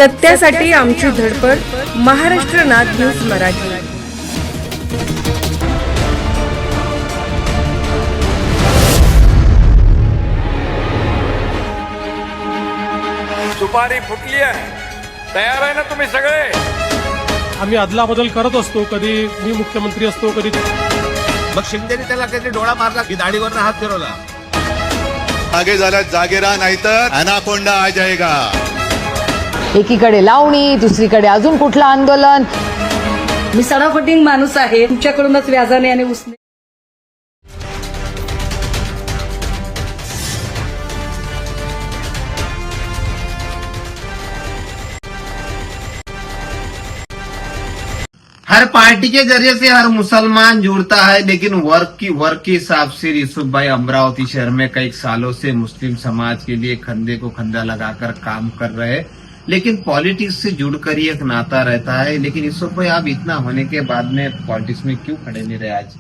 सत्यासाठी आमची धडपड. महाराष्ट्र नाद न्यूज मराठी. सुपारी फुटली आहे. तयार आहे ना तुम्ही सगळे? आम्ही अदलाबदल करत असतो. कधी मी मुख्यमंत्री असतो, कधी मग शिंदेने त्याला कधी डोळा मारला की दाढीवर हात फिरवला. आगे झाला जागे राहा, नाहीतर अनाकोंडा आ जाएगा. एकीकडे लावणी, दुसरीकडे अजून कुठलं आंदोलन. मी सडाफटिंग माणूस आहे. तुमच्याकडूनच व्याजाने आणि उसने. हर पार्टी के जरिए से हर मुसलमान जुड़ता है, लेकिन वर्क के हिसाब से यूसुफ भाई अमरावती शहर में कई सालों से मुस्लिम समाज के लिए कंधे को कंधा लगाकर काम कर रहे हैं, लेकिन पॉलिटिक्स से जुड़कर ही एक नाता रहता है. लेकिन यूसुफ भाई आप इतना होने के बाद में पॉलिटिक्स में क्यों खड़े नहीं रहे आज?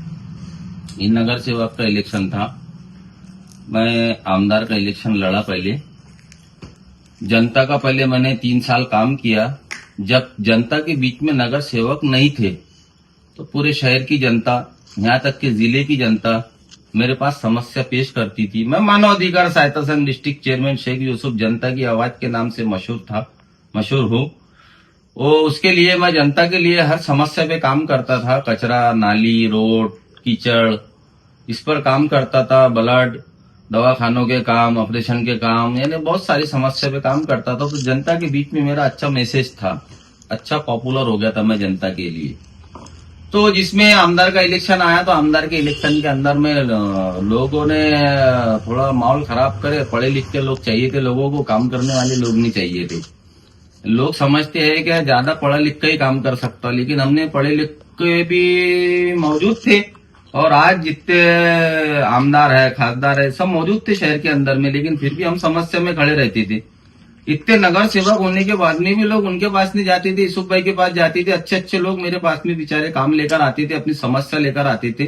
ये नगर सेवक का इलेक्शन था. मैं आमदार का इलेक्शन लड़ा. पहले जनता का पहले मैंने 3 साल काम किया. जब जनता के बीच में नगर सेवक नहीं थे तो पूरे शहर की जनता, यहाँ तक के जिले की जनता मेरे पास समस्या पेश करती थी. मैं मानव अधिकार सहायता संघ डिस्ट्रिक्ट चेयरमैन शेख यूसुफ जनता की आवाज के नाम से मशहूर हूँ. उसके लिए मैं जनता के लिए हर समस्या पे काम करता था. कचरा, नाली, रोड, कीचड़, इस पर काम करता था. ब्लड, दवाखानों के काम, ऑपरेशन के काम, यानी बहुत सारी समस्या पे काम करता था. तो जनता के बीच में मेरा अच्छा मैसेज था, अच्छा पॉपुलर हो गया था मैं जनता के लिए. तो जिसमें आमदार का इलेक्शन आया तो आमदार के इलेक्शन के अंदर में लोगों ने थोड़ा माहौल खराब करे. पढ़े लिखे लोग चाहिए थे लोगों को, काम करने वाले लोग नहीं चाहिए थे. लोग समझते हैं कि ज्यादा पढ़ा लिख ही काम कर सकता, लेकिन हमने पढ़े लिखे भी मौजूद थे और आज जितने आमदार है, खासदार है, सब मौजूद थे शहर के अंदर में, लेकिन फिर भी हम समस्या में खड़े रहते थे. इतने नगर सेवक होने के बाद में भी लोग उनके पास नहीं जाते थे, यूसुफ भाई के पास जाते थे. अच्छे अच्छे लोग मेरे पास में बेचारे काम लेकर आते थे, अपनी समस्या लेकर आते थे.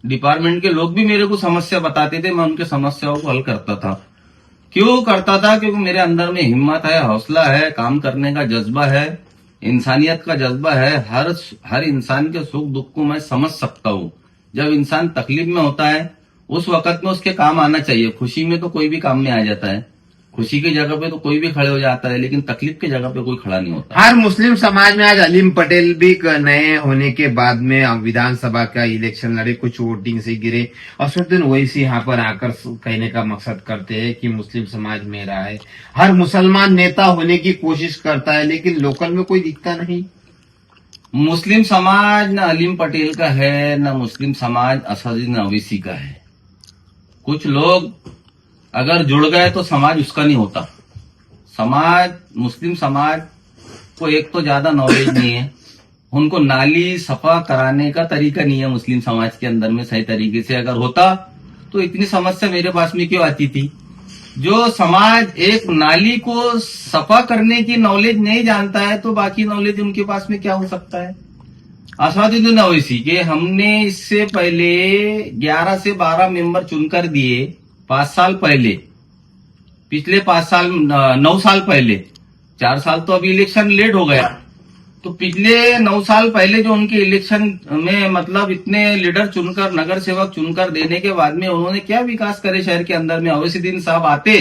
डिपार्टमेंट के लोग भी मेरे को समस्या बताते थे, मैं उनके समस्याओं को हल करता था. क्यों करता था? क्योंकि मेरे अंदर में हिम्मत है, हौसला है, काम करने का जज्बा है, इंसानियत का जज्बा है. हर इंसान के सुख दुख को मैं समझ सकता हूँ. जब इंसान तकलीफ में होता है उस वक्त में उसके काम आना चाहिए. खुशी में तो कोई भी काम में आ जाता है, खुशी की जगह पे तो कोई भी खड़े हो जाता है, लेकिन तकलीफ की जगह पे कोई खड़ा नहीं होता. हर मुस्लिम समाज में आज अलीम पटेल भी नए होने के बाद में विधानसभा का इलेक्शन लड़े, कुछ वोटिंग से गिरे. असुद्दीन ओवैसी यहाँ पर आकर कहने का मकसद करते हैं कि मुस्लिम समाज मेरा है. हर मुसलमान नेता होने की कोशिश करता है, लेकिन लोकल में कोई दिखता नहीं. मुस्लिम समाज न अलीम पटेल का है, न मुस्लिम समाज असदुद्दीन ओवैसी का है. कुछ लोग अगर जुड़ गए तो समाज उसका नहीं होता. मुस्लिम समाज को एक तो ज्यादा नॉलेज नहीं है, उनको नाली सफा कराने का तरीका नहीं है मुस्लिम समाज के अंदर में सही तरीके से. अगर होता तो इतनी समस्या मेरे पास में क्यों आती थी? जो समाज एक नाली को सफा करने की नॉलेज नहीं जानता है तो बाकी नॉलेज उनके पास में क्या हो सकता है? असदुद्दीन ओवैसी के हमने इससे पहले 11 से 12 मेंबर चुनकर दिए 5 साल पहले. पिछले 5 साल 9 साल पहले, 4 साल तो अभी इलेक्शन लेट हो गया. तो पिछले 9 साल पहले जो उनके इलेक्शन में मतलब इतने लीडर चुनकर, नगर सेवक चुनकर देने के बाद में उन्होंने क्या विकास करे शहर के अंदर में? ओवैसी साहब आते,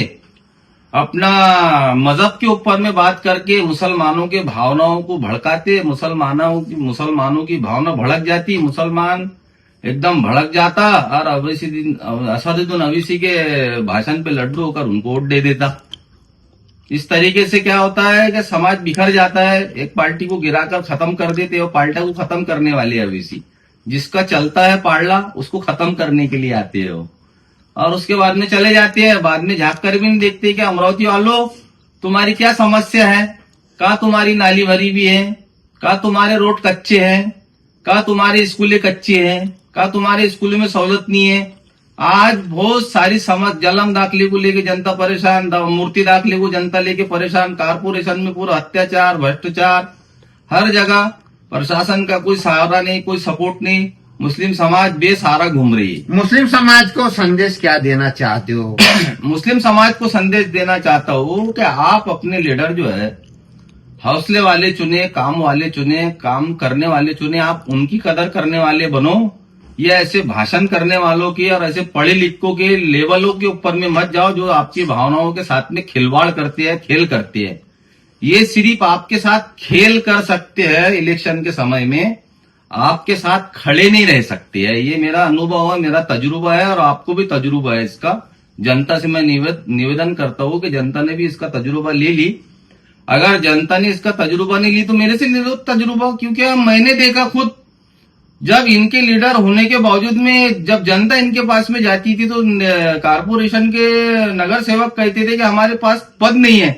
अपना मजहब के ऊपर में बात करके मुसलमानों के भावनाओं को भड़काते. मुसलमानों की भावना भड़क जाती, मुसलमान एकदम भड़क जाता और असदुद्दीन ओवैसी के भाषण पे लड्डू होकर उनको वोट दे देता. इस तरीके से क्या होता है कि समाज बिखर जाता है. एक पार्टी को गिराकर खत्म कर देते हो, पार्टी को खत्म करने वाले ओवैसी. जिसका चलता है पार्ला उसको खत्म करने के लिए आते हो और उसके बाद में चले जाते हैं. बाद में झाँक कर भी नहीं देखते कि अमरावती वालों तुम्हारी क्या समस्या है? का तुम्हारी नाली भरी भी है? का तुम्हारे रोड कच्चे हैं? का तुम्हारे स्कूलें कच्चे हैं? का तुम्हारे स्कूलों में सहूलत नहीं है? आज बहुत सारी जलम दाखले को लेके जनता परेशान, मूर्ति दाखले को जनता लेके परेशान, कारपोरेशन में पूरा अत्याचार, भ्रष्टाचार, हर जगह प्रशासन का कोई सहारा नहीं, कोई सपोर्ट नहीं. मुस्लिम समाज बेसहारा घूम रही है. मुस्लिम समाज को संदेश क्या देना चाहते हो? मुस्लिम समाज को संदेश देना चाहता हूँ कि आप अपने लीडर जो है हौसले वाले चुने, काम वाले चुने, काम करने वाले चुने। आप उनकी कदर करने वाले बनो, या ऐसे भाषण करने वालों की और ऐसे पढ़े लिखों के लेवलों के ऊपर में मत जाओ जो आपकी भावनाओं के साथ में खिलवाड़ करते हैं, खेल करते हैं। ये सिर्फ आपके साथ खेल कर सकते हैं, इलेक्शन के समय में आपके साथ खड़े नहीं रह सकते हैं। ये मेरा अनुभव है, मेरा तजुर्बा है, और आपको भी तजुर्बा है इसका। जनता से मैं निवेदन करता हूं कि जनता ने भी इसका तजुर्बा ले ली। अगर जनता ने इसका तजुर्बा नहीं ली तो मेरे से ले लो तजुर्बा, क्योंकि मैंने देखा खुद, जब इनके लीडर होने के बावजूद में जब जनता इनके पास में जाती थी तो कारपोरेशन के नगर सेवक कहते थे कि हमारे पास पद नहीं है।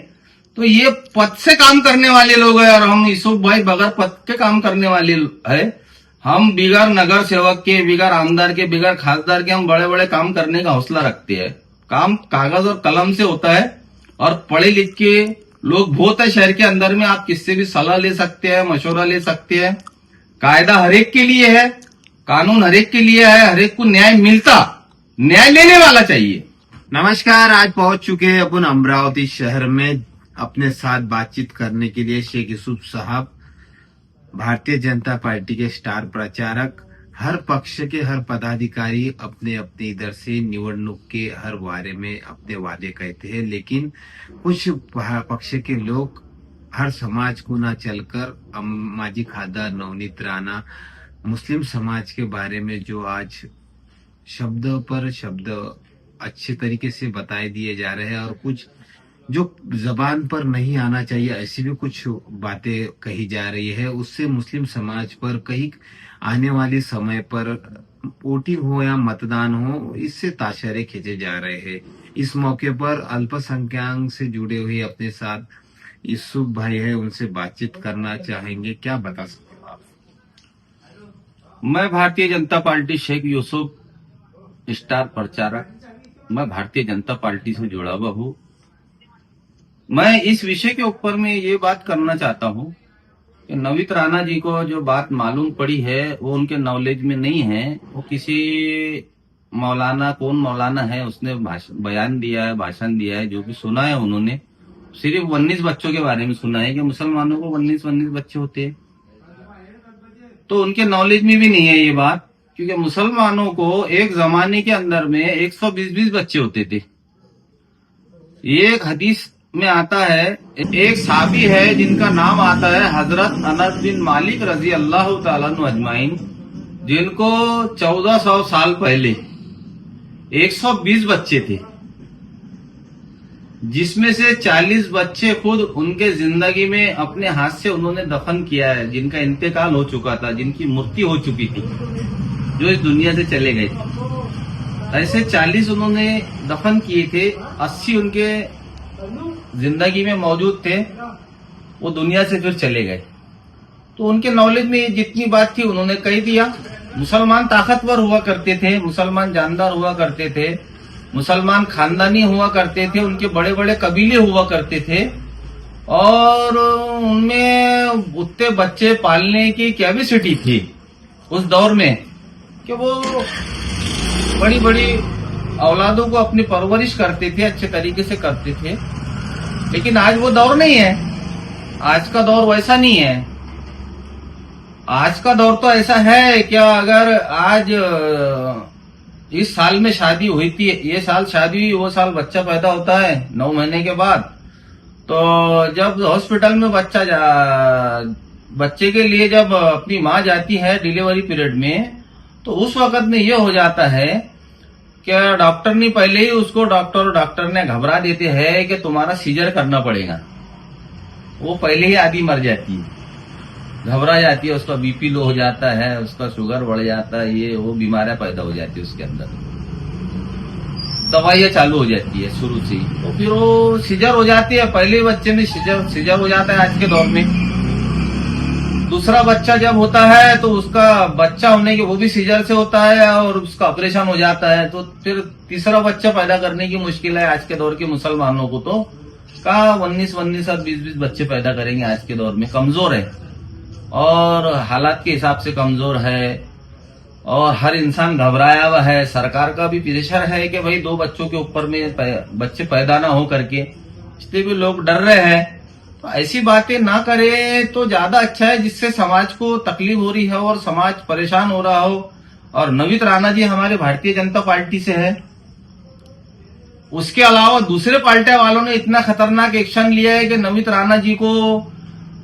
तो ये पद से काम करने वाले लोग हैं, और हम यूसुफ भाई बगैर पद के काम करने वाले है। हम बिगर नगर सेवक के, बिगर आमदार के, बिगर खासदार के हम बड़े बड़े काम करने का हौसला रखते हैं। काम कागज और कलम से होता है, और पढ़े लिखे लोग बहुत है शहर के अंदर में। आप किससे भी सलाह ले सकते हैं, मशवरा ले सकते हैं। कायदा हरेक के लिए है, कानून हरेक के लिए है, हरेक को न्याय मिलता, न्याय लेने वाला चाहिए। नमस्कार, आज पहुंच चुके हैं अपन अमरावती शहर में अपने साथ बातचीत करने के लिए शेख यूसुफ साहब, भारतीय जनता पार्टी के स्टार प्रचारक। हर पक्ष के हर पदाधिकारी अपने अपने इधर से निवडणूक के हर बारे में अपने वादे कहते हैं, लेकिन कुछ पक्ष के लोग हर समाज को ना चलकर माजी खासदार नवनीत राणा मुस्लिम समाज के बारे में जो आज शब्द पर शब्द अच्छे तरीके से बताए दिए जा रहे हैं, और कुछ जो जबान पर नहीं आना चाहिए ऐसी भी कुछ बातें कही जा रही है, उससे मुस्लिम समाज पर कहीं आने वाले समय पर वोटिंग हो या मतदान हो, इससे ताशरे खींचे जा रहे हैं। इस मौके पर अल्पसंख्यक से जुड़े हुए अपने साथ यूसुफ भाई है, उनसे बातचीत करना चाहेंगे। क्या बता सकते हो आप? मैं भारतीय जनता पार्टी शेख यूसुफ स्टार प्रचारक, मैं भारतीय जनता पार्टी से जुड़ा हुआ हूँ। मैं इस विषय के ऊपर में ये बात करना चाहता हूँ कि नवनीत राणा जी को जो बात मालूम पड़ी है वो उनके नॉलेज में नहीं है। वो किसी मौलाना, कौन मौलाना है, उसने बयान दिया है, भाषण दिया है, जो भी सुना है उन्होंने सिर्फ 19 बच्चों के बारे में सुना है कि मुसलमानों को 19 बच्चे होते हैं। तो उनके नॉलेज में भी नहीं है ये बात, क्योंकि मुसलमानों को एक जमाने के अंदर में 120 बच्चे होते थे। एक हदीस में आता है, एक साहबी है जिनका नाम आता है हजरत अनस बिन मालिक रजी अल्लाह ताला अन्हु अजमाइन, जिनको 1400 साल पहले 120 बच्चे थे, जिसमें से 40 बच्चे खुद उनके जिंदगी में अपने हाथ से उन्होंने दफन किया है, जिनका इंतकाल हो चुका था, जिनकी मृत्यु हो चुकी थी, जो इस दुनिया से चले गए थे। ऐसे 40 उन्होंने दफन किए थे, 80 उनके जिंदगी में मौजूद थे, वो दुनिया से फिर चले गए। तो उनके नॉलेज में जितनी बात थी उन्होंने कह दिया। मुसलमान ताकतवर हुआ करते थे, मुसलमान जानदार हुआ करते थे, मुसलमान खानदानी हुआ करते थे, उनके बड़े बड़े कबीले हुआ करते थे, और उनमें उतने बच्चे पालने की कैपेसिटी थी उस दौर में कि वो बड़ी बड़ी औलादों को अपनी परवरिश करते थे, अच्छे तरीके से करते थे। लेकिन आज वो दौर नहीं है, आज का दौर वैसा नहीं है। आज का दौर तो ऐसा है कि अगर आज इस साल में शादी हुई थी, ये साल शादी हुई, वो साल बच्चा पैदा होता है 9 महीने के बाद, तो जब हॉस्पिटल में बच्चे के लिए जब अपनी माँ जाती है डिलीवरी पीरियड में, तो उस वक्त में ये हो जाता है कि डॉक्टर ने पहले ही उसको डॉक्टर ने घबरा देते हैं कि तुम्हारा सीजर करना पड़ेगा। वो पहले ही आधी मर जाती है, घबरा जाती है, उसका बीपी लो हो जाता है, उसका शुगर बढ़ जाता है, ये वो बीमारियां पैदा हो जाती है उसके अंदर, दवाइयां चालू हो जाती है शुरू से ही, तो फिर वो सीजर हो जाती है। पहले बच्चे में सीजर हो जाता है आज के दौर में। दूसरा बच्चा जब होता है तो उसका बच्चा होने के वो भी सीजर से होता है और उसका ऑपरेशन हो जाता है, तो फिर तीसरा बच्चा पैदा करने की मुश्किल है आज के दौर के मुसलमानों को। तो कहा 19 और 20 बच्चे पैदा करेंगे आज के दौर में, कमजोर है और हालात के हिसाब से कमजोर है, और हर इंसान घबराया हुआ है। सरकार का भी प्रेशर है कि भाई 2 बच्चों के ऊपर में बच्चे पैदा ना हो करके, इसलिए भी लोग डर रहे हैं। तो ऐसी बातें ना करे तो ज्यादा अच्छा है, जिससे समाज को तकलीफ हो रही है और समाज परेशान हो रहा हो। और नवीन राणा जी हमारे भारतीय जनता पार्टी से है, उसके अलावा दूसरे पार्टी वालों ने इतना खतरनाक एक्शन लिया है कि नवीन राणा जी को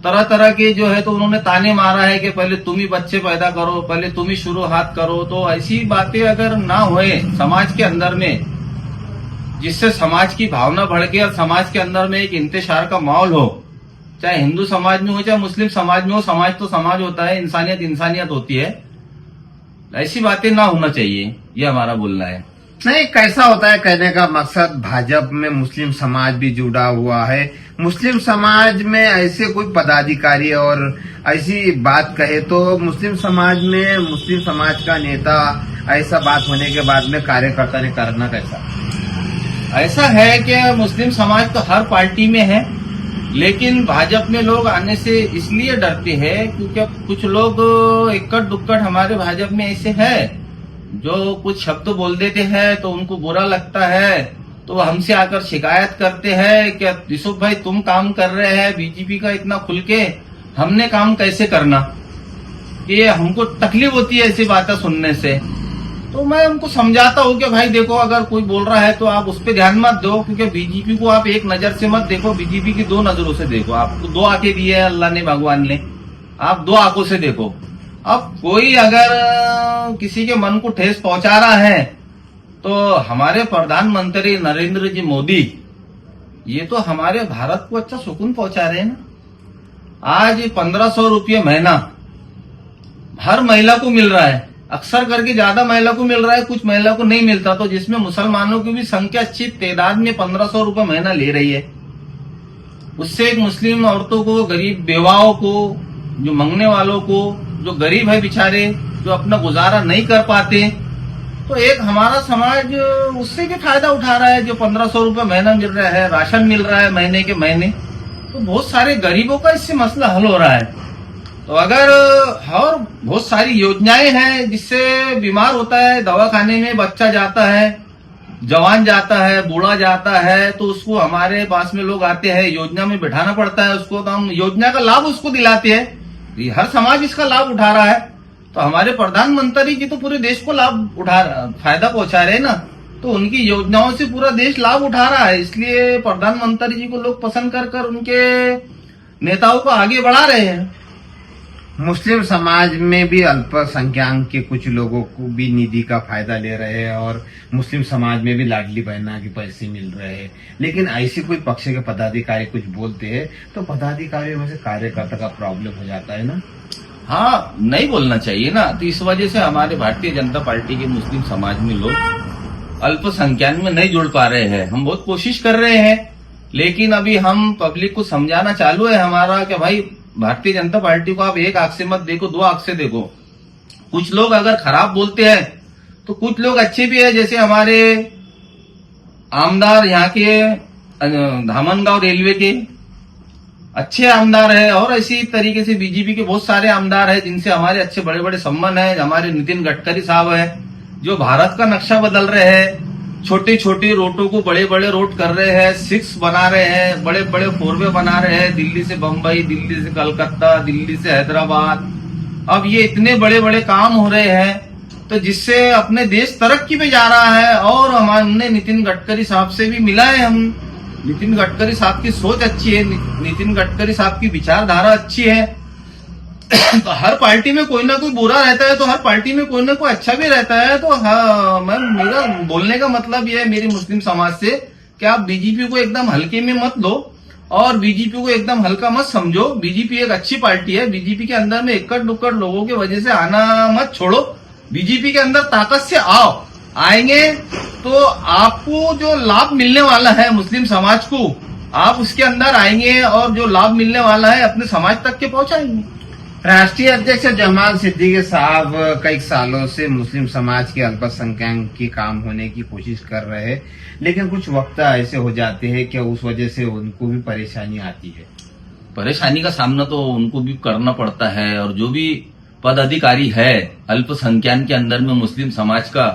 तरह तरह के जो है तो उन्होंने ताने मारा है कि पहले तुम ही बच्चे पैदा करो, पहले तुम ही शुरुआत करो। तो ऐसी बातें अगर ना होए समाज के अंदर में, जिससे समाज की भावना भड़के और समाज के अंदर में एक इंतशार का माहौल हो, चाहे हिंदू समाज में हो चाहे मुस्लिम समाज में हो, समाज तो समाज होता है, इंसानियत इंसानियत होती है, ऐसी बातें ना होना चाहिए, ये हमारा बोलना है। नहीं, कैसा होता है कहने का मकसद, भाजपा में मुस्लिम समाज भी जुड़ा हुआ है। मुस्लिम समाज में ऐसे कोई पदाधिकारी और ऐसी बात कहे तो मुस्लिम समाज में मुस्लिम समाज का नेता ऐसा बात होने के बाद में कार्यकर्ता ने करना कैसा? ऐसा है कि मुस्लिम समाज तो हर पार्टी में है, लेकिन भाजपा में लोग आने से इसलिए डरते हैं क्योंकि कुछ लोग इक्कड़ दुक्कड़ हमारे भाजपा में ऐसे है जो कुछ शब्द बोल देते हैं तो उनको बुरा लगता है, तो वो हमसे आकर शिकायत करते हैं कि यूसुफ भाई तुम काम कर रहे हैं बीजेपी का इतना खुल के, हमने काम कैसे करना, ये हमको तकलीफ होती है ऐसी बातें सुनने से। तो मैं उनको समझाता हूँ कि भाई देखो, अगर कोई बोल रहा है तो आप उस पर ध्यान मत दो, क्योंकि बीजेपी को आप एक नजर से मत देखो, बीजेपी की दो नजरों से देखो। आपको दो आंखें दी है अल्लाह ने, भगवान ने, आप दो आंखों से देखो। अब कोई अगर किसी के मन को ठेस पहुंचा रहा है तो हमारे प्रधानमंत्री नरेंद्र जी मोदी ये तो हमारे भारत को अच्छा सुकून पहुंचा रहे हैं ना। आज 1500 रुपये महीना हर महिला को मिल रहा है, अक्सर करके ज्यादा महिला को मिल रहा है, कुछ महिला को नहीं मिलता, तो जिसमें मुसलमानों की भी संख्या अच्छी तादाद में 1500 रुपये महीना ले रही है। उससे एक मुस्लिम औरतों को, गरीब बेवाओं को, जो मंगने वालों को, जो गरीब है बेचारे, जो अपना गुजारा नहीं कर पाते, तो एक हमारा समाज उससे भी फायदा उठा रहा है। जो 1500 रुपये महीना मिल रहा है, राशन मिल रहा है महीने के महीने, तो बहुत सारे गरीबों का इससे मसला हल हो रहा है। तो अगर और बहुत सारी योजनाएं हैं जिससे बीमार होता है, दवाखाने में बच्चा जाता है, जवान जाता है, बूढ़ा जाता है, तो उसको हमारे पास में लोग आते हैं, योजना में बैठाना पड़ता है उसको, तो हम योजना का लाभ उसको दिलाते हैं। हर समाज इसका लाभ उठा रहा है, तो हमारे प्रधानमंत्री जी तो पूरे देश को लाभ फायदा पहुंचा रहे हैं ना, तो उनकी योजनाओं से पूरा देश लाभ उठा रहा है। इसलिए प्रधानमंत्री जी को लोग पसंद कर उनके नेताओं को आगे बढ़ा रहे हैं। मुस्लिम समाज में भी अल्पसंख्यक के कुछ लोगों को भी निधि का फायदा ले रहे हैं और मुस्लिम समाज में भी लाडली बहना के पैसे मिल रहे हैं, लेकिन ऐसे कोई पक्ष के पदाधिकारी कुछ बोलते हैं तो पदाधिकारियों में से कार्यकर्ता का प्रॉब्लम हो जाता है ना। हाँ, नहीं बोलना चाहिए ना। तो इस वजह से हमारे भारतीय जनता पार्टी के मुस्लिम समाज में लोग अल्पसंख्यक में नहीं जुड़ पा रहे हैं। हम बहुत कोशिश कर रहे हैं, लेकिन अभी हम पब्लिक को समझाना चालू है हमारा कि भाई भारतीय जनता पार्टी को आप एक आंख से मत देखो, दो आंख से देखो। कुछ लोग अगर खराब बोलते हैं तो कुछ लोग अच्छे भी है, जैसे हमारे आमदार यहाँ के धामनगांव रेलवे के अच्छे आमदार है, और इसी तरीके से बीजेपी के बहुत सारे आमदार है जिनसे हमारे अच्छे बड़े बड़े संबंध है। हमारे नितिन गडकरी साहब है जो भारत का नक्शा बदल रहे हैं, छोटी छोटी रोडों को बड़े बड़े रोड कर रहे हैं, 6 बना रहे हैं, बड़े बड़े 4वे बना रहे हैं, दिल्ली से बंबई, दिल्ली से कलकत्ता, दिल्ली से हैदराबाद। अब ये इतने बड़े बड़े काम हो रहे हैं तो जिससे अपने देश तरक्की पे जा रहा है। और हमने नितिन गडकरी साहब से भी मिला है, हम नितिन गडकरी साहब की सोच अच्छी है, नितिन गडकरी साहब की विचारधारा अच्छी है। तो हर पार्टी में कोई ना कोई बुरा रहता है, तो हर पार्टी में कोई ना कोई अच्छा भी रहता है। तो हाँ, मेरा बोलने का मतलब ये है मेरी मुस्लिम समाज से कि आप बीजेपी को एकदम हल्के में मत लो और बीजेपी को एकदम हल्का मत समझो। बीजेपी एक अच्छी पार्टी है, बीजेपी के अंदर में इक्कड़ दुक्कड़ लोगों की वजह से आना मत छोड़ो, बीजेपी के अंदर ताकत से आओ। आएंगे तो आपको जो लाभ मिलने वाला है मुस्लिम समाज को, आप उसके अंदर आएंगे और जो लाभ मिलने वाला है अपने समाज तक के पहुंचाएंगे। राष्ट्रीय अध्यक्ष जमाल सिद्दीकी साहब कई सालों से मुस्लिम समाज के अल्पसंख्यक की काम होने की कोशिश कर रहे हैं, लेकिन कुछ वक्त ऐसे हो जाते हैं कि उस वजह से उनको भी परेशानी आती है। परेशानी का सामना तो उनको भी करना पड़ता है, और जो भी पदाधिकारी है अल्पसंख्यक के अंदर में मुस्लिम समाज का,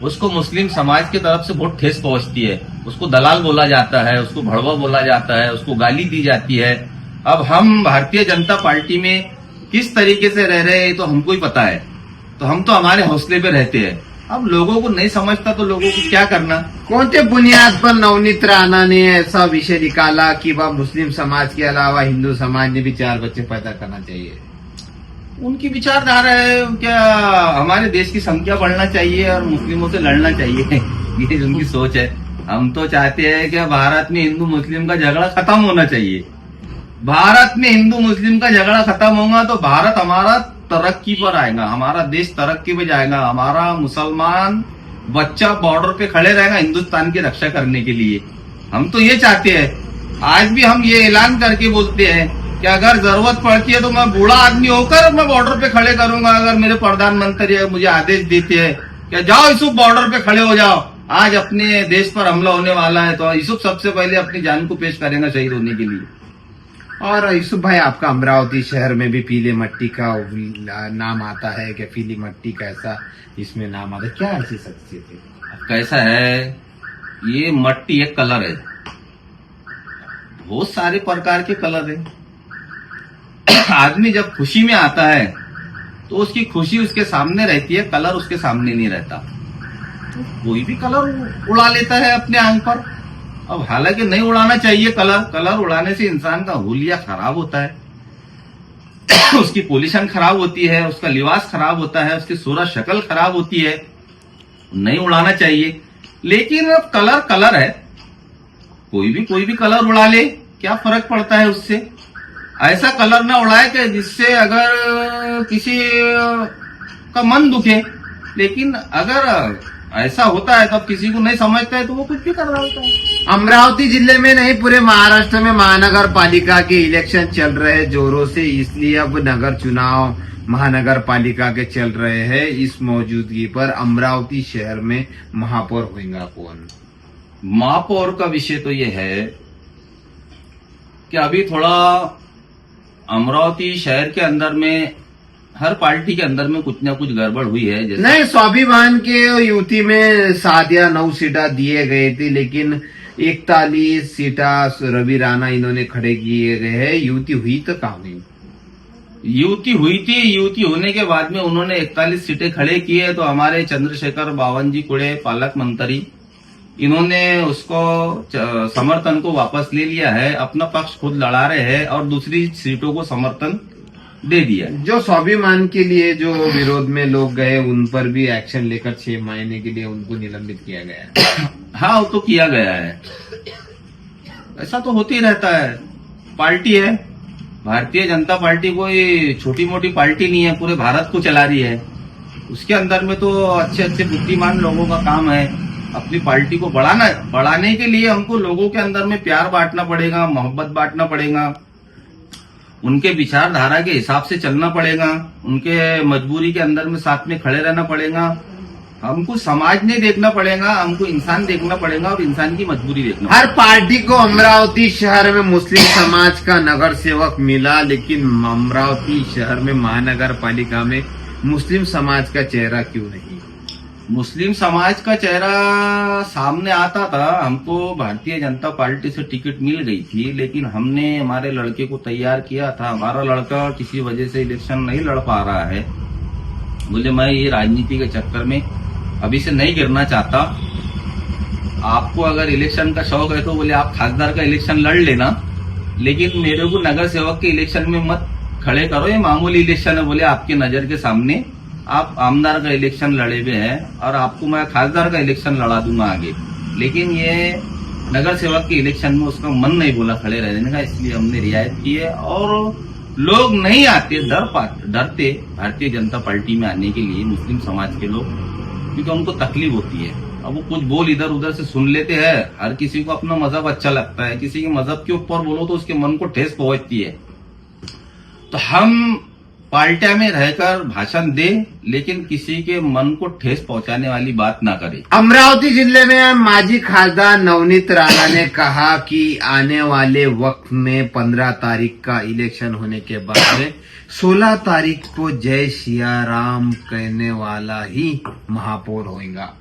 उसको मुस्लिम समाज की तरफ से बहुत ठेस पहुंचती है। उसको दलाल बोला जाता है, उसको भड़वा बोला जाता है, उसको गाली दी जाती है। अब हम भारतीय जनता पार्टी में किस तरीके से रह रहे हैं तो हमको ही पता है, तो हम तो हमारे हौसले पे रहते हैं। अब लोगों को नहीं समझता तो लोगों को क्या करना। कौन से बुनियाद पर नवनीत राणा ने ऐसा विषय निकाला कि वह मुस्लिम समाज के अलावा हिंदू समाज ने भी 4 बच्चे पैदा करना चाहिए? उनकी विचारधारा है क्या, हमारे देश की संख्या बढ़ना चाहिए और मुस्लिमों से लड़ना चाहिए, ये उनकी सोच है। हम तो चाहते हैं कि भारत में हिंदू मुस्लिम का झगड़ा खत्म होना चाहिए। भारत में हिंदू मुस्लिम का झगड़ा खत्म होगा तो भारत हमारा तरक्की पर आएगा, हमारा देश तरक्की पे जाएगा, हमारा मुसलमान बच्चा बॉर्डर पे खड़े रहेगा हिंदुस्तान की रक्षा करने के लिए। हम तो ये चाहते हैं। आज भी हम ये ऐलान करके बोलते हैं कि अगर जरूरत पड़ती है तो मैं बूढ़ा आदमी होकर मैं बॉर्डर पे खड़े करूंगा। अगर मेरे प्रधानमंत्री मुझे आदेश देते हैं कि जाओ यूसुफ बॉर्डर पे खड़े हो जाओ, आज अपने देश पर हमला होने वाला है, तो यूसुफ सबसे पहले अपनी जान को पेश करेगा शहीद होने के लिए। और यूसुफ भाई, आपका अमरावती शहर में भी पीले मट्टी का नाम आता है कि पीली मट्टी कैसा इसमें नाम आता है, क्या ऐसी शख्सियत है? कैसा है, ये मट्टी एक कलर है, बहुत सारे प्रकार के कलर है। आदमी जब खुशी में आता है तो उसकी खुशी उसके सामने रहती है, कलर उसके सामने नहीं रहता। तो कोई भी कलर उड़ा लेता है अपने आंख पर। अब हालांकि नहीं उड़ाना चाहिए कलर उड़ाने से इंसान का हुलिया खराब होता है उसकी पोजीशन खराब होती है, उसका लिबास खराब होता है, उसकी सूरत शक्ल खराब होती है, नहीं उड़ाना चाहिए। लेकिन अब कलर है, कोई भी कलर उड़ा ले, क्या फर्क पड़ता है उससे। ऐसा कलर ना उड़ाए कि जिससे अगर किसी का मन दुखे। लेकिन अगर ऐसा होता है तब किसी को नहीं समझता है तो वो कुछ भी कर रहा होता है। अमरावती जिले में नहीं, पूरे महाराष्ट्र में महानगर पालिका के इलेक्शन चल रहे हैं जोरों से, इसलिए अब नगर चुनाव महानगर पालिका के चल रहे हैं। इस मौजूदगी पर अमरावती शहर में महापौर होगा कौन? महापौर का विषय तो ये है कि अभी थोड़ा अमरावती शहर के अंदर में हर पार्टी के अंदर में कुछ ना कुछ गड़बड़ हुई है। जैसे नहीं, स्वाभिमान के युति में 7 या 9 सीटा दिए गए थे, लेकिन 41 सीटा रवि राणा इन्होंने खड़े किए गए हैं। युति हुई तो कहाँ हुई? युति हुई थी, युति होने के बाद में उन्होंने 41 सीटें खड़े किए तो हमारे चंद्रशेखर बावनजी कुड़े पालक मंत्री, इन्होंने उसको समर्थन को वापस ले लिया है, अपना पक्ष खुद लड़ा रहे हैं और दूसरी सीटों को समर्थन दे दिया। जो स्वाभिमान के लिए जो विरोध में लोग गए उन पर भी एक्शन लेकर 6 महीने के लिए उनको निलंबित किया गया है। हाँ, वो तो किया गया है। ऐसा तो होते ही रहता है, पार्टी है। भारतीय जनता पार्टी कोई छोटी मोटी पार्टी नहीं है, पूरे भारत को चला रही है। उसके अंदर में तो अच्छे बुद्धिमान लोगों का काम है अपनी पार्टी को बढ़ाने के लिए हमको लोगों के अंदर में प्यार बांटना पड़ेगा, मोहब्बत बांटना पड़ेगा, उनके विचारधारा के हिसाब से चलना पड़ेगा, उनके मजबूरी के अंदर में साथ में खड़े रहना पड़ेगा। हमको समाज नहीं देखना पड़ेगा, हमको इंसान देखना पड़ेगा और इंसान की मजबूरी देखना पड़ेगा। हर पार्टी को अमरावती शहर में मुस्लिम समाज का नगर सेवक मिला, लेकिन अमरावती शहर में महानगर पालिका में मुस्लिम समाज का चेहरा क्यों नहीं? मुस्लिम समाज का चेहरा सामने आता था। हमको भारतीय जनता पार्टी से टिकट मिल गई थी, लेकिन हमने हमारे लड़के को तैयार किया था। हमारा लड़का किसी वजह से इलेक्शन नहीं लड़ पा रहा है। बोले मैं ये राजनीति के चक्कर में अभी से नहीं गिरना चाहता। आपको अगर इलेक्शन का शौक है तो बोले आप खासदार का इलेक्शन लड़ लेना, लेकिन मेरे को नगर सेवक के इलेक्शन में मत खड़े करो, ये मामूली इलेक्शन है। बोले आपके नजर के सामने आप आमदार का इलेक्शन लड़े हुए हैं और आपको मैं खासदार का इलेक्शन लड़ा दूंगा आगे, लेकिन ये नगर सेवक के इलेक्शन में उसका मन नहीं बोला खड़े रहने का, इसलिए हमने रियायत की है। और लोग नहीं आते, डरते भारतीय जनता पार्टी में आने के लिए मुस्लिम समाज के लोग, क्योंकि उनको तकलीफ होती है। अब वो कुछ बोल इधर उधर से सुन लेते हैं। हर किसी को अपना मजहब अच्छा लगता है, किसी के मजहब के ऊपर बोलो तो उसके मन को ठेस पहुंचती है। तो हम पार्टिया में रहकर भाषण दे, लेकिन किसी के मन को ठेस पहुंचाने वाली बात ना करे। अमरावती जिले में माजी खासदार नवनीत राणा ने कहा कि आने वाले वक्त में 15 तारीख का इलेक्शन होने के बाद में 16 तारीख को जय सिया राम कहने वाला ही महापौर होगा।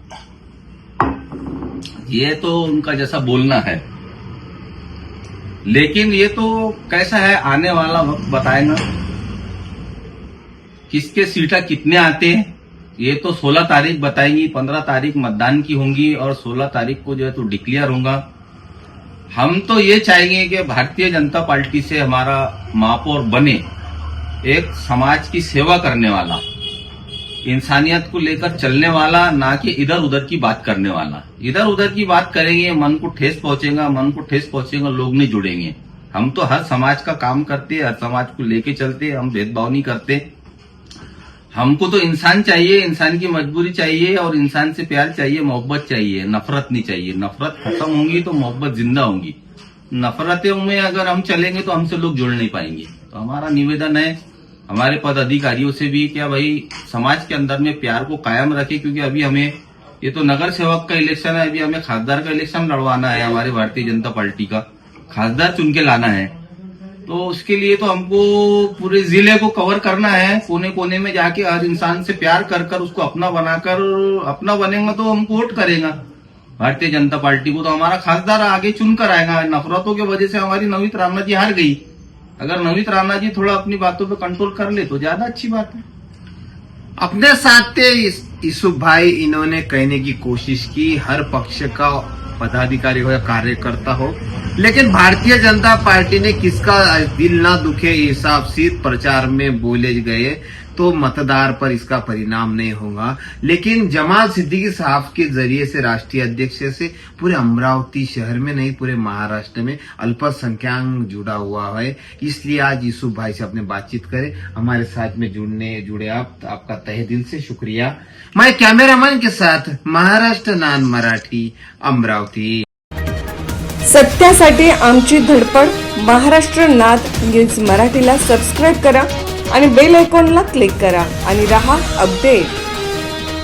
ये तो उनका जैसा बोलना है, लेकिन ये तो कैसा है, आने वाला वक्त बताएगा किसके सीटा कितने आते हैं। ये तो 16 तारीख बताएंगी, 15 तारीख मतदान की होंगी और 16 तारीख को जो है तो डिक्लेयर होगा। हम तो ये चाहेंगे कि भारतीय जनता पार्टी से हमारा महापौर बने एक समाज की सेवा करने वाला, इंसानियत को लेकर चलने वाला, ना कि इधर उधर की बात करने वाला। इधर उधर की बात करेंगे मन को ठेस पहुंचेगा, लोग नहीं जुड़ेंगे। हम तो हर समाज का काम करते, हर समाज को लेके चलते, हम भेदभाव नहीं करते। हमको तो इंसान चाहिए, इंसान की मजबूरी चाहिए और इंसान से प्यार चाहिए, मोहब्बत चाहिए, नफरत नहीं चाहिए। नफरत खत्म होंगी तो मोहब्बत जिंदा होंगी। नफरतों में अगर हम चलेंगे तो हमसे लोग जुड़ नहीं पाएंगे। तो हमारा निवेदन है हमारे पदाधिकारियों से भी, क्या भाई समाज के अंदर में प्यार को कायम रखे, क्योंकि अभी हमें ये तो नगर सेवक का इलेक्शन है, अभी हमें खासदार का इलेक्शन लड़वाना है। हमारे भारतीय जनता पार्टी का खासदार चुन के लाना है, तो उसके लिए तो हमको पूरे जिले को कवर करना है, कोने कोने में जाके हर इंसान से प्यार कर कर उसको अपना बनाकर, अपना बनेगा तो हमको वोट करेगा भारतीय जनता पार्टी को, तो हमारा खासदार आगे चुन कर आएगा। नफरतों की वजह से हमारी नवनीत राणा जी हार गई। अगर नवनीत राणा जी थोड़ा अपनी बातों पे कंट्रोल कर ले तो ज्यादा अच्छी बात है। अपने साथ यूसुफ भाई इन्होंने कहने की कोशिश की हर पक्ष का पदाधिकारी हो या कार्यकर्ता हो, लेकिन भारतीय जनता पार्टी ने किसका दिल ना दुखे हिसाब से प्रचार में बोले गए तो मतदार पर इसका परिणाम नहीं होगा। लेकिन जमाल सिद्दीकी साहब के जरिए से राष्ट्रीय अध्यक्ष से पूरे अमरावती शहर में नहीं पूरे महाराष्ट्र में अल्पसंख्यक जुड़ा हुआ है, इसलिए आज यूसुफ भाई से अपने बातचीत करें। हमारे साथ में जुड़े आप, तो आपका तहे दिल से शुक्रिया। मैं कैमरामैन के साथ महाराष्ट्र नान मराठी, अमरावती। सत्यासाठी आमची धडपड महाराष्ट्र नाद न्यूज मराठीला सबस्क्राईब करा आणि बेल आयकॉनला क्लिक करा आणि रहा अपडेट।